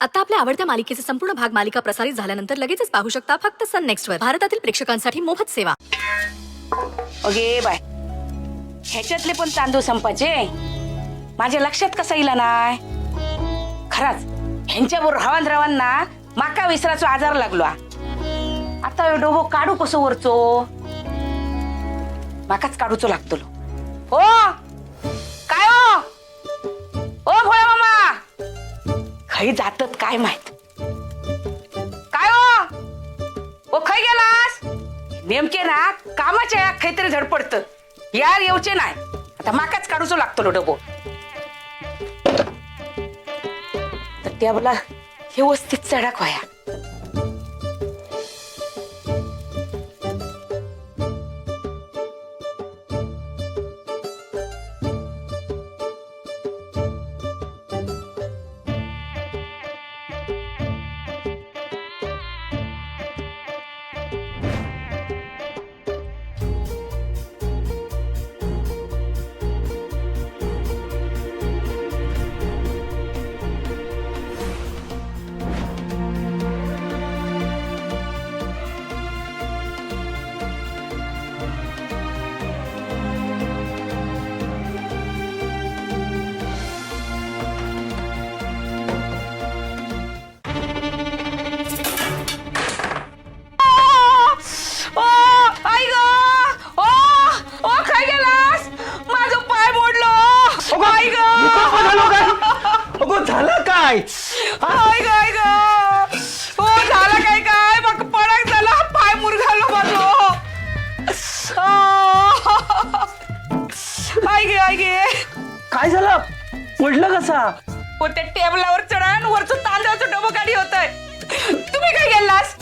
आता आपल्या आवडत्या मालिकेचे संपूर्ण भाग मालिका प्रसारित झाल्यानंतर लगेचच पाहू शकता फक्त सन नेक्स्ट वर. भारतातील प्रेक्षकांसाठी मोफत सेवा. ओगे बाय, ह्याच्यातले पण तांदूळ संपायचे. माझ्या लक्षात कसं येईल नाय. खरंच ह्यांच्याबरोबर रवान रवान ना माका विसराचो आजार लागलो. आता ह्यो डोबो काढू कसो वरचो. माकाच काढूचो लागतलो. हो काय हो ओ भोळा मामा, खै जातात काय माहित. काय हो खै गेलास. नेमके ना कामाच्या या काहीतरी धडपडत यार येऊचे नाही. आता माकाच काढूचो लागतो डबो. तर त्याला व्यवस्थित चढाक व्हाया. झालं काय हो झालं काय काय मग पडक झाला. पाय मुरघालो माझो. आई गे काय झालं पडलं कसा. हो त्या टेबलावर चढान वरचं तांदळाचं डबं गाडी होतंय. तुम्ही काय गेलास.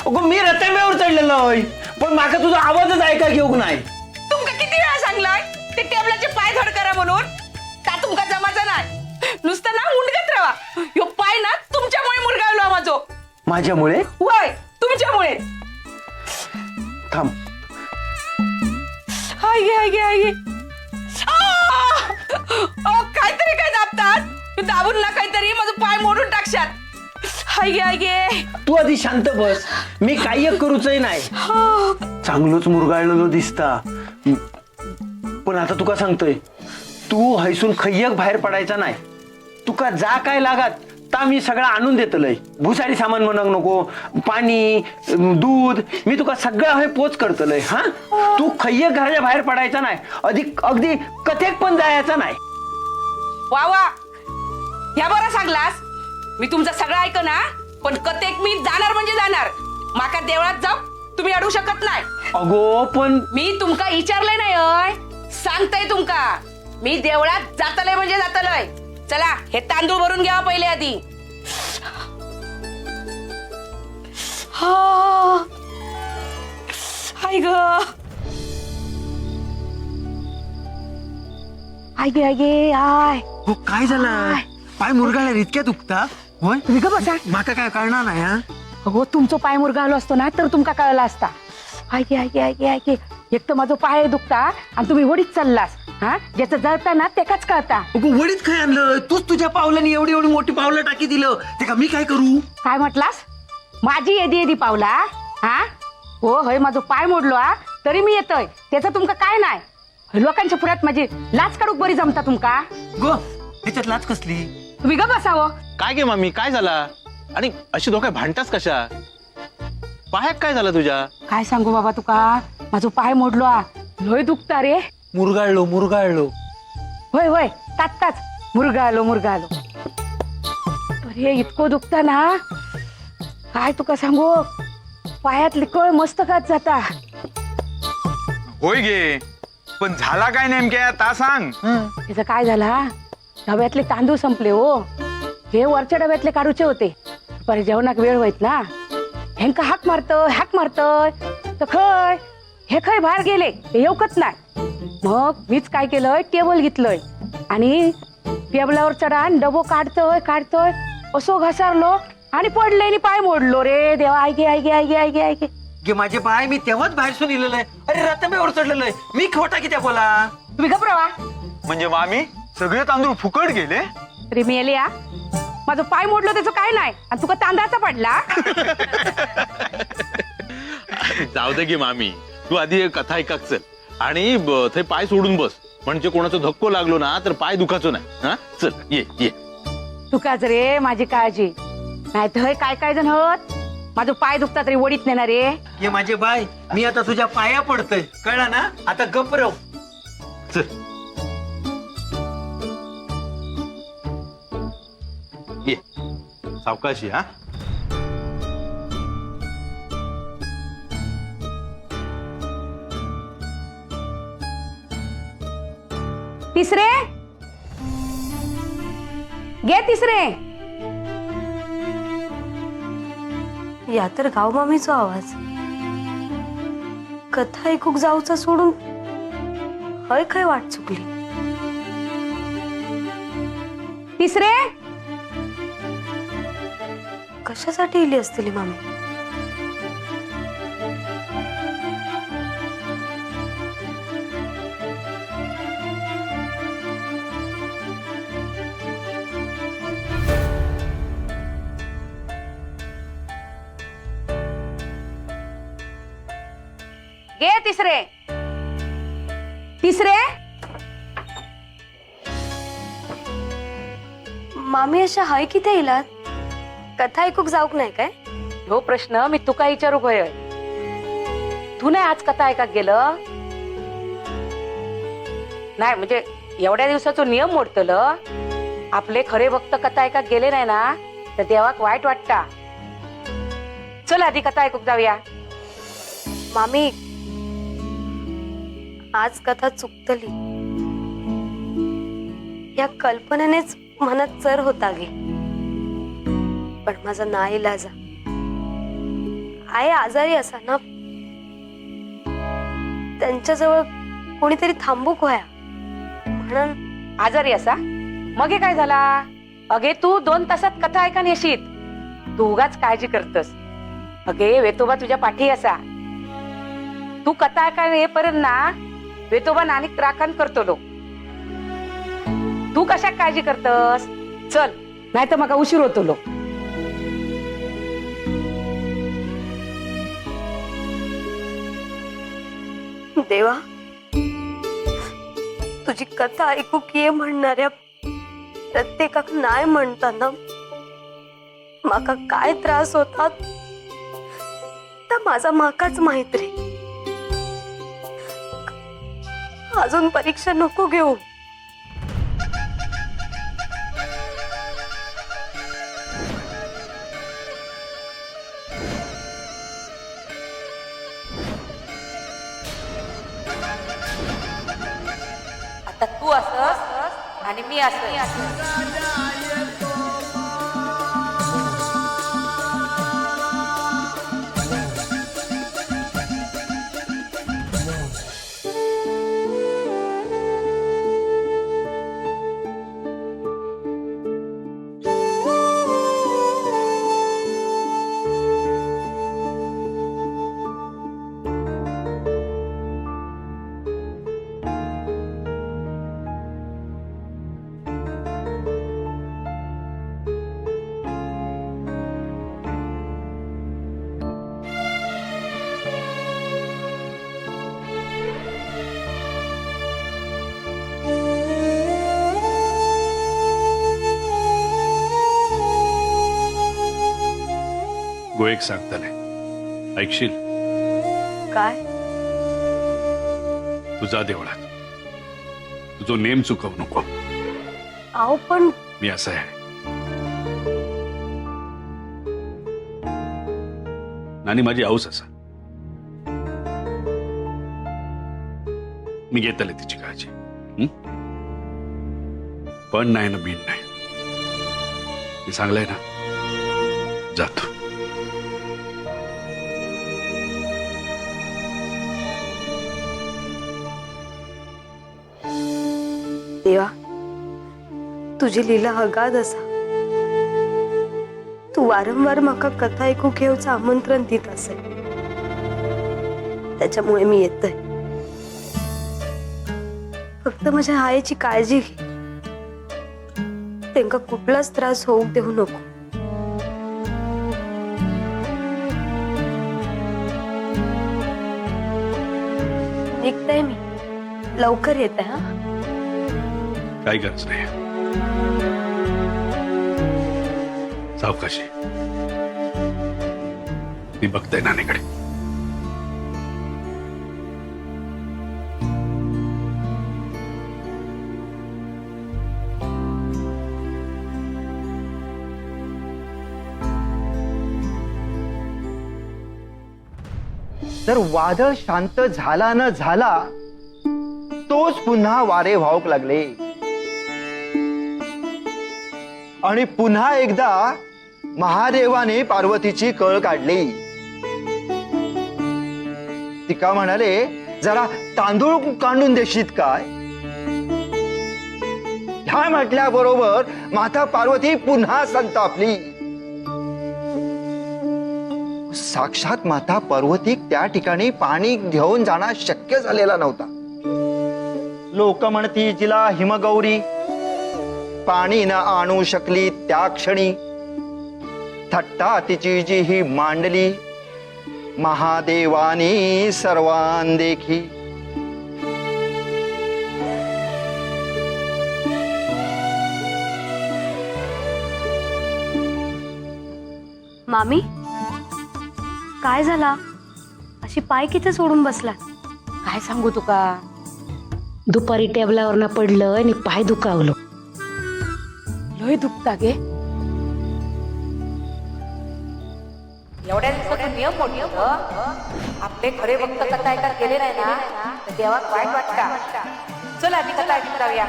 अगं मी रताब्यावर चढलेलोय पण माका तुझा आवाजच ऐका घेऊ नाही. तुमका किती वेळा सांगलाय ते टेबलाचे पाय धड करा म्हणून. का तुमका जमाचा नाही. नुसतं ना मुंडगत राहा. यो पाय ना तुमच्यामुळे मुरगाळलो माझो. माझ्यामुळे वय तुमच्यामुळे. थांब. हाय गे काहीतरी काय दाबतात. दाबून ना काहीतरी माझं पाय मोडून टाकशात. हाय गे तू आधी शांत बस. मी काही एक करूचही नाही. चांगलोच मुरगाळलेलो दिसता. पण आता तुका सांगतोय तू हैसून खय्यक बाहेर पडायचा नाही. तुका जा काय लागात ता मी सगळं आणून देतलय. भुसारी सामान म्हणक नको. पाणी दूध मी तुका सगळं हे पोच करतलय. हा तू खय्यक घराच्या बाहेर पडायचा नाही. अगदी कथेक पण जायचा नाही. वा वा ह्या बरं सांगलास. मी तुमचं सगळं ऐक ना. पण कतेक मी जाणार म्हणजे जाणार. माका देवळात जाऊ तुम्ही अडू शकत नाही. अगो पण मी तुमका विचारलंय नाही अय. सांगताय तुमका मी देवळात जातलय म्हणजे जातलय. चला हे तांदूळ भरून घ्या पहिले आधी. हाय ग आय. हो काय झालं. पाय मुरगाळला इतक्या दुखता होय. तुम्ही का बसा. माका काय कळणार नाही. हा हो तुमचा पाय मुरगाळलो असतो ना तर तुमका कळला असता. ऐके एक तर माझा पाय दुखता आणि तुम्ही वडीत चाललास. हा ज्याचं जळता ना तेकाच कळता. वडीत काय आणलं. तूच तुझ्या पावलांनी एवढी एवढी मोठी पावलं टाकी दिलं. ते का मी काय करू. काय म्हटलास. माझी एदी पावला. हा हो होय माझा पाय मोडलो तरी मी येतोय. त्याचं तुमका काय नाही. लोकांच्या पुरात माझी लाच काढूक बरी जमता तुमका. गो त्याच्यात लाच कसली. तुम्ही ग बसावं. काय गे मामी काय झाला. आणि अशी दोघे भांडतास कशा. पायाक काय झालं तुझ्या. काय सांगू बाबा तुका. माझा पाय मोडलो लय दुखता रे. मुरगाळलो होय ताच मुरगाळलो. अरे इतकं दुखता ना काय तुका सांगू. पायातली कळ मस्तकात जाता. होय गे पण झाला काय नेमक्या ता सांग. त्याचं काय झाला. डब्यातले तांदूळ संपले हो. हे वरच्या डब्यातले काढूचे होते. पर जेवणाक वेळ व्हायत ना. ह्यांका हाक मारतय तर खय हे खय बाहेर गेले येऊकच नाही. मग मीच काय केलंय टेबल घेतलंय आणि टेबलावर चढान डबो काढतोय असो घसारलो आणि पडले आणि पाय मोडलो रे देवा. ऐके गे माझे पाय मी तेव्हाच बाहेर सुन इलेलंय. अरे रताब्यावर चढलेलोय मी. खोटा की त्या बोला. तुम्ही घबरावा. म्हणजे मामी सगळे तांदूळ फुकट गेले. रे मेल्या माझं पाय मोडलं त्याचं काय नाही आणि तुका तांदळाचा पडला. जाऊ दे की मामी, तू आधी एक कथा ऐकाक चल आणि थंय पाय सोडून बस, म्हणजे कोणाचा धक्को लागलो ना तर पाय दुखाचो नाही. हा चल ये ये. तुकाच रे माझी काळजी नाही तर काय काय जण होत माझं पाय दुखता तरी वडीत नेणार रे. ये माझे बाय, मी आता तुझ्या पाया पडतोय, कळला ना? आता गप रव. चल ये सावकाशी. हा तिसरे घे तिसरे. या तर गाव मामीचो आवाज. कथा ऐकूक जाऊचा सोडून हय खय वाट चुकली. तिसरे कशासाठी इली असतील मामी? घे तिसरे. तिसरे मामी अशा हय किती इलात? कथा ऐकूक जाऊक नाही काय? हो प्रश्न मी तुका विचारू होय. तू नाही आज कथा ऐकाक गेलं नाही म्हणजे एवढ्या दिवसाचा नियम मोडतल. आपले खरे भक्त कथा ऐकाक गेले नाही ना तर देवाक वाईट वाटता. चल आधी कथा ऐकूक जाऊया. मामी आज कथा चुकतली या कल्पनेनेच मनात चर होता गे. पण माझा नाईलाजा आई आजारी असा ना, त्यांच्याजवळ कोणीतरी थांबूक व्हाया म्हणून. आजारी असा मग हे काय झाला? अगे तू 2 तासात कथा ऐकान येशीत. तू उगाच काळजी करतस. अगे वेतोबा तुझ्या पाठी असा. तू कथा ऐकायला येईपर्यंत ना वेतोबा नानिक राखण करतो. तू कशा काळजी करतस? चल नाही तर मग उशीर होतो लो. देवा, तुझी कथा ऐकूक ये म्हणणाऱ्या प्रत्येकाक नाही म्हणताना माका काय त्रास होतात तर माझा माकाच माहित रे. अजून परीक्षा नको घेऊ. आता तू असस आणि मी असं. गोएक सांगताले ऐकशील? काय? तुझा देवळात तुझो नेम चुकवू नको. आहो पण मी असं आहे. नानी माझी आऊस असा. मी घेतले तिची काळजी. पण नाही ना बीन नाही. मी सांगलंय ना जातो. देवा, तुझी लीला अगाध असा. तू वारंवार माका कथा ऐकू घेऊचं आमंत्रण देत असेल. त्याच्यामुळे मी येतोय. फक्त माझ्या आईची काळजी घे. त्यांना कुठलाच त्रास होऊ देऊ नको. निघताय मी, लवकर येत आहे. हा, काही गरज नाही. सावकाशी. ती बघताय नानीकडे. तर वादळ शांत झाला न झाला तोच पुन्हा वारे वाहूक लागले आणि पुन्हा एकदा महादेवाने पार्वतीची कळ काढली. तिका म्हणाले, जरा तांदूळ काढून देशीत काय. ह्या म्हटल्याबरोबर माता पार्वती पुन्हा संतापली. साक्षात माता पार्वती त्या ठिकाणी पाणी घेऊन जाणं शक्य झालेला नव्हता. लोक म्हणती जिला हिमगौरी पाणी न आणू शकली त्या क्षणी थट्टा तिची जी ही मांडली महादेवानी सर्वांदेखी. मामी, काय झाला? अशी पाय किती सोडून बसला? काय सांगू तुका, दुपारी टेबलावर पडलं आणि पाय दुखावलं. लय दुखता गे. एवढ्या दिवसाचा नियम मोठी आपले खरे भक्त कथा ऐकत गेले नाही ना तर देवात वाईट वाटतं. चल आधी कथा ऐकून जाऊया.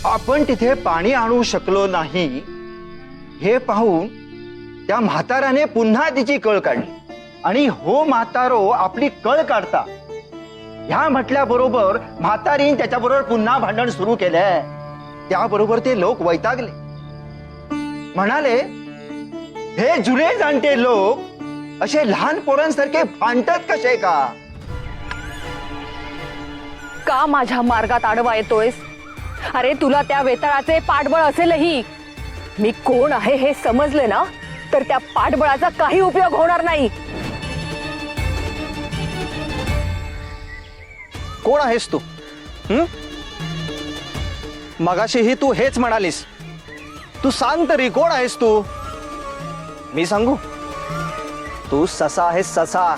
आपण तिथे पाणी आणू शकलो नाही हे पाहून त्या म्हाताराने पुन्हा तिची कळ काढली आणि हो म्हातारो आपली कळ काढता ह्या म्हटल्याबरोबर म्हातारीन त्याच्याबरोबर पुन्हा भांडण सुरू केलंय. त्याबरोबर ते लोक वैतागले, म्हणाले, हे जुने जाणते लोक असे लहान पोरांसारखे भांडतात कसे का माझ्या मार्गात आडवा येतोयस? अरे तुला त्या वेताळाचे पाठबळ असेलही. मी कोण आहे हे समजले ना तर त्या पाठबळाचा काही उपयोग होणार नाही. कोण आहेस तू? मगाशीही तू हेच म्हणालीस. तू सांग तरी कोण आहेस तू? मी सांगू? तू ससा आहेस, ससा.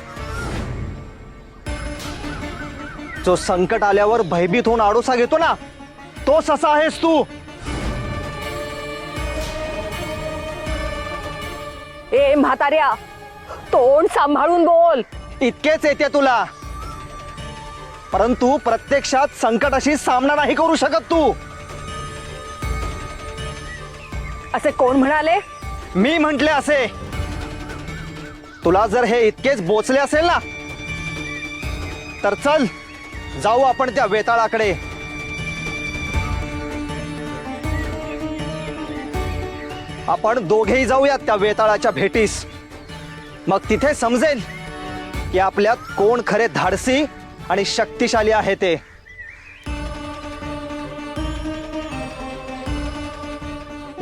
जो संकट आल्यावर भयभीत होऊन आडोसा घेतो ना, तो ससा आहेस तू. ए म्हाताऱ्या, तोंड सांभाळून बोल. इतकेच येते तुला, परंतु प्रत्यक्षात संकटाशी सामना नाही करू शकत तू. असे कोण म्हणाले? मी म्हंटले असे. तुला जर हे इतकेच बोचले असेल ना तर चल जाऊ आपण त्या वेताळाकडे. आपण दोघेही जाऊयात त्या वेताळाच्या भेटीस. मग तिथे समजेल की आपल्यात कोण खरे धाडसी आणि शक्तिशाली आहे ते.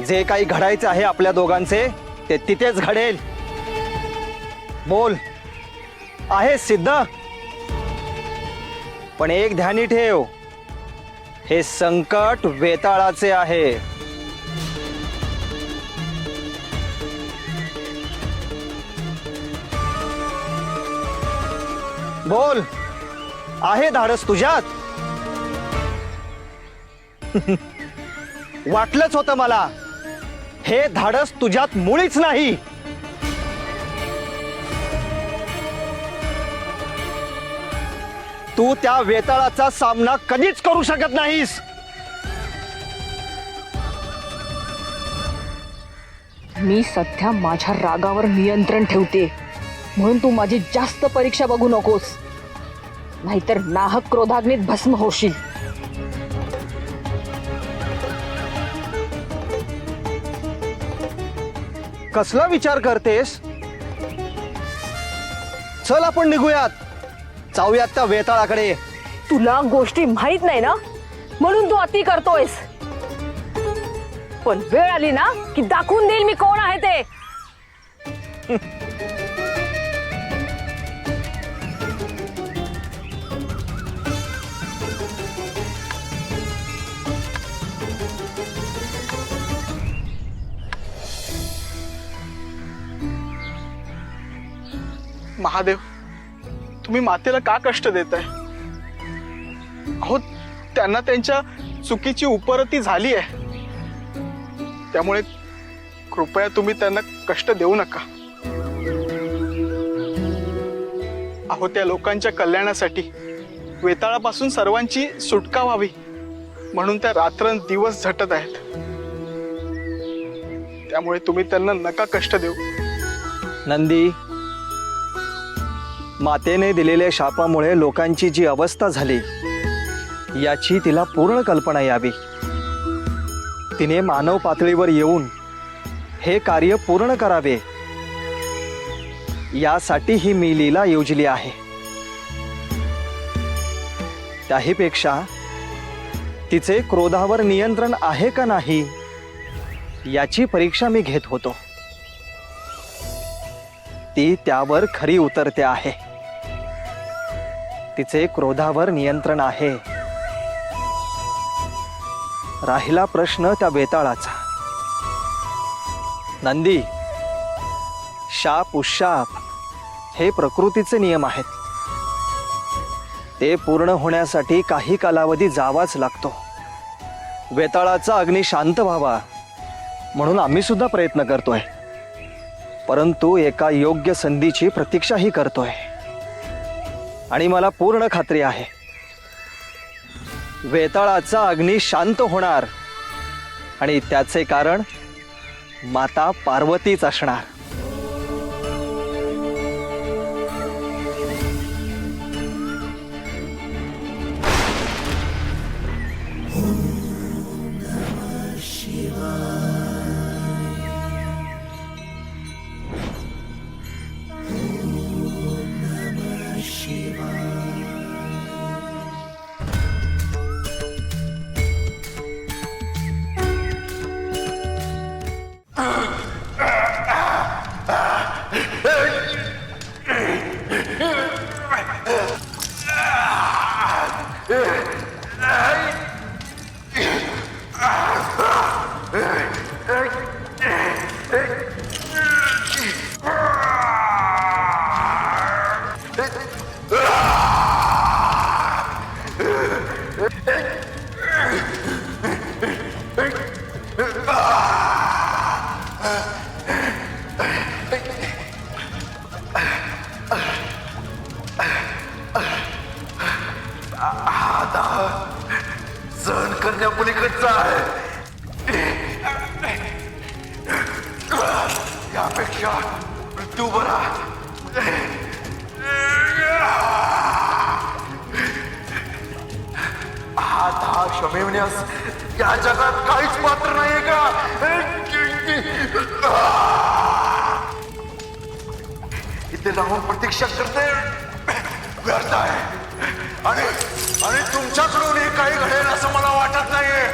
जे काही घडायचे आहे आपल्या दोघांचे ते तिथेच घडेल. बोल, आहे सिद्ध? पण एक ध्यानी ठेव, हे संकट वेताळाचे आहे. बोल, आहे धाडस तुझ्यात? वाटलंच होतं मला, हे धाडस तुझ्यात मुळीच नाही. तू त्या वेताळाचा सामना कधीच करू शकत नाहीस. मी सध्या माझ्या रागावर नियंत्रण ठेवते, म्हणून तू माझी जास्त परीक्षा बघू नकोस, नाहीतर नाहक क्रोधाग्नीत भस्म होशील. कसला विचार करतेस? चल आपण निघूयात, जाऊयात त्या वेताळाकडे. तुला गोष्टी माहित नाही ना म्हणून तू अति करतोयस, पण वेळ आली ना की दाखवून देईल मी कोण आहे ते. महादेव, तुम्ही मातेला का कष्ट देताय? अहो, त्यांना त्यांच्या चुकीची उपरती झाली आहे, त्यामुळे कृपया तुम्ही त्यांना कष्ट देऊ नका. अहो, त्या लोकांच्या कल्याणासाठी, वेताळापासून सर्वांची सुटका व्हावी म्हणून त्या रात्रंदिवस झटत आहेत. त्यामुळे तुम्ही त्यांना नका कष्ट देऊ. नंदी, मातेने दिलेल्या शापामुळे लोकांची जी अवस्था झाली याची तिला पूर्ण कल्पना यावी. तिने मानव पातळीवर येऊन हे कार्य पूर्ण करावे यासाठी ही मी लीला योजली आहे. त्याहीपेक्षा तिचे क्रोधावर नियंत्रण आहे का नाही याची परीक्षा मी घेत होतो. ती त्यावर खरी उतरते आहे. तिचे क्रोधावर नियंत्रण आहे. राहिला प्रश्न त्या वेताळाचा. नंदी, शाप उशाप हे प्रकृतीचे नियम आहेत. ते पूर्ण होण्यासाठी काही कालावधी जावाच लागतो. वेताळाचा अग्नी शांत व्हावा म्हणून आम्ही सुद्धा प्रयत्न करतोय, परंतु एका योग्य संधीची प्रतीक्षाही करतोय. आणि मला पूर्ण खात्री आहे वेताळाचा अग्नी शांत होणार आणि त्याचे कारण माता पार्वतीच असणार. सहन करण्यापलीकडचा आहे. यापेक्षा मृत्यू बरा. हा क्षमिवण्यास या जगात काहीच पात्र नाहीये का? इथे राहून प्रतीक्षा करते व्यर्थ आहे. आणि तुमच्याकडून हे काही घडेल असं मला वाटत नाहीये.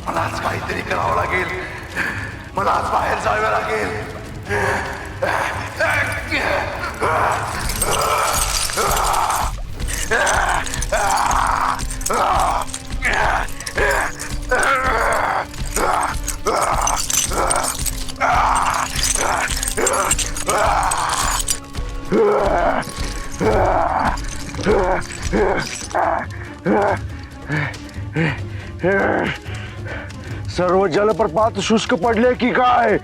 मलाच काहीतरी करावं लागेल. मलाच बाहेर जावं लागेल. सर्व जलप्रपात शुष्क पडले की काय?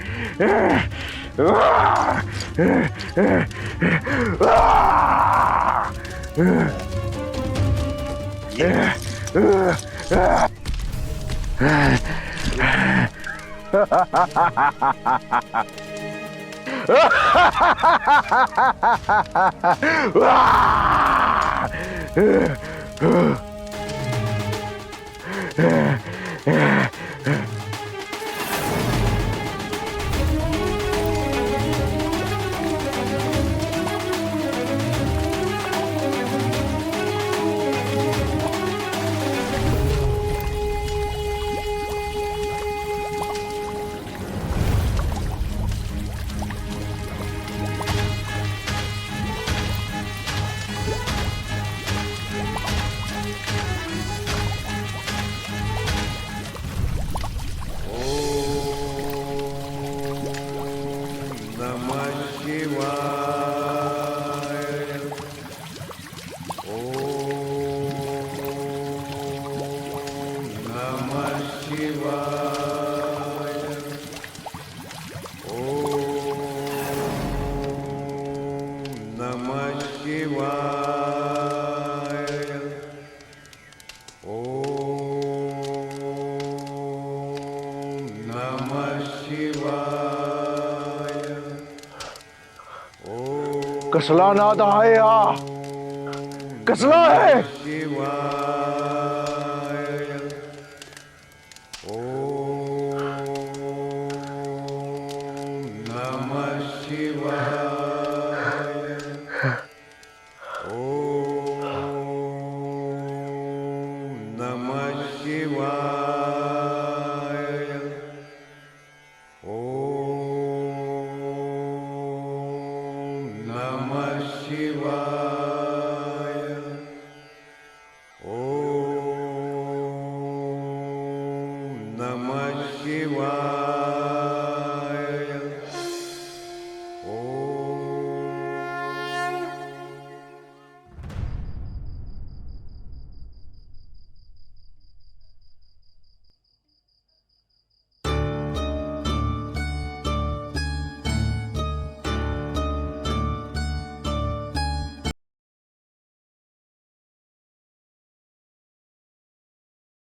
कसला नाद आहे हा? कसला आहे? Oh